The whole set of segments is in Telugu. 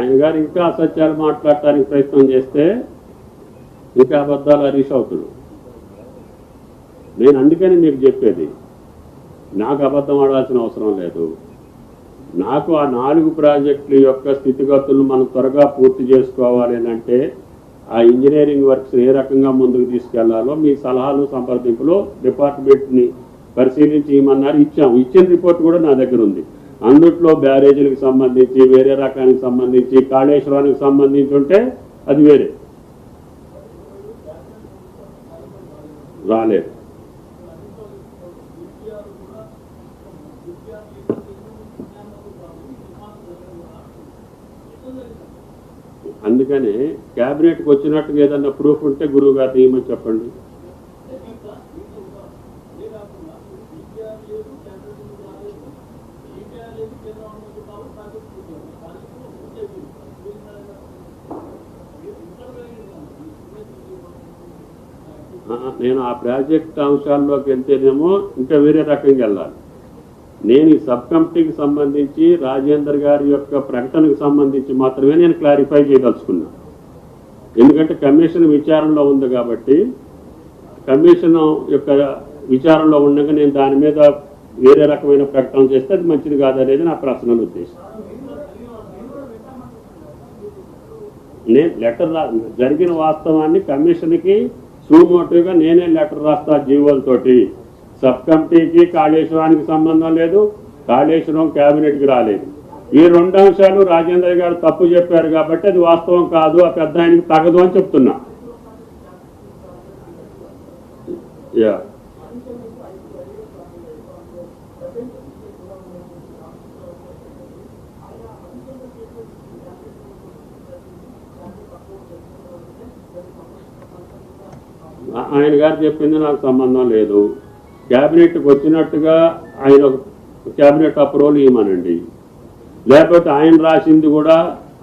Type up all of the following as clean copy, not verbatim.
ఆయన గారు ఇంకా అసత్యాలు మాట్లాడటానికి ప్రయత్నం చేస్తే ఇంకా అబద్ధాలు హరీష్ అవుతాడు. నేను అందుకని మీకు చెప్పేది, నాకు అబద్ధం ఆడాల్సిన అవసరం లేదు. నాకు ఆ 4 ప్రాజెక్టుల యొక్క స్థితిగతులను మనం త్వరగా పూర్తి చేసుకోవాలి అంటే ఆ ఇంజనీరింగ్ వర్క్స్ ఏ రకంగా ముందుకు తీసుకెళ్లాలో మీ సలహాలు సంప్రదింపులో డిపార్ట్మెంట్ని పరిశీలించి ఇమ్మన్నారు. ఇచ్చిన రిపోర్ట్ కూడా నా దగ్గర ఉంది. అందుట్లో బ్యారేజీలకు సంబంధించి, వేరే రకానికి సంబంధించి, కాళేశ్వరానికి సంబంధించి ఉంటే అది వేరే రాలేదు. అందుకని క్యాబినెట్కి వచ్చినట్టుగా ఏదన్నా ప్రూఫ్ ఉంటే గురువు గారు తీయమని చెప్పండి. నేను ఆ ప్రాజెక్ట్ అంశాల్లోకి వెళ్తేనేమో ఇంకా వేరే రకంగా వెళ్ళాలి. నేను ఈ సబ్ కమిటీకి సంబంధించి రాజేందర్ గారి యొక్క ప్రకటనకు సంబంధించి మాత్రమే నేను క్లారిఫై చేయదలుచుకున్నా. ఎందుకంటే కమిషన్ విచారణలో ఉంది కాబట్టి కమిషన్ యొక్క విచారణలో ఉండగా నేను దాని మీద వేరే రకమైన ప్రకటన చేస్తే అది మంచిది కాదనేది నా పర్సనల్ ఉద్దేశం. నేను లెటర్ జరిగిన వాస్తవాన్ని కమిషన్కి సూమోటివ్గా నేనే లెటర్ రాస్తా జీవోలతోటి. సబ్ కమిటీకి కాళేశ్వరానికి సంబంధం లేదు, కాళేశ్వరం క్యాబినెట్కి రాలేదు. ఈ 2 అంశాలు రాజేంద్ర గారు తప్పు చెప్పారు కాబట్టి అది వాస్తవం కాదు, ఆ పెద్ద ఆయనకి తగదు అని చెప్తున్నా. ఆయన గారు చెప్పింది నాకు సంబంధం లేదు. క్యాబినెట్కి వచ్చినట్టుగా ఆయన క్యాబినెట్ అప్రూవల్ ఇవ్వమనండి, లేకపోతే ఆయన రాసింది కూడా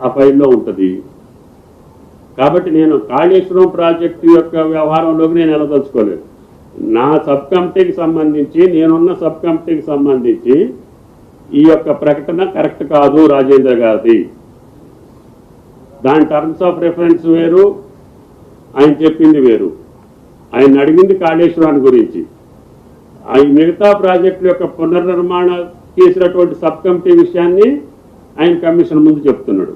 ఆ ఫైల్లో ఉంటుంది. కాబట్టి నేను కాళేశ్వరం ప్రాజెక్టు యొక్క వ్యవహారంలోకి నేను వెళ్ళదలుచుకోలేదు. నా సబ్ కమిటీకి సంబంధించి, నేనున్న సబ్ కమిటీకి సంబంధించి ఈ యొక్క ప్రకటన కరెక్ట్ కాదు రాజేంద్ర గారిది. దాని టర్మ్స్ ఆఫ్ రెఫరెన్స్ వేరు, ఆయన చెప్పింది వేరు. ఆయన అడిగింది కాళేశ్వరాన్ని గురించి. ఆయన మిగతా ప్రాజెక్టుల యొక్క పునర్నిర్మాణ చేసినటువంటి సబ్ కమిటీ విషయాన్ని ఆయన కమిషన్ ముందు చెప్తున్నాడు.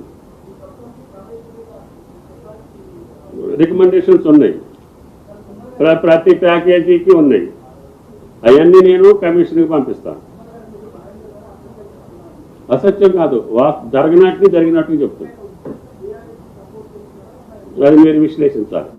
రికమెండేషన్స్ ఉన్నాయి, ప్రతి ప్యాకేజీకి ఉన్నాయి. అవన్నీ నేను కమిషన్కి పంపిస్తాను. అసత్యం కాదు, జరిగినట్టు చెప్తాను. అది మీరు విశ్లేషించాలి.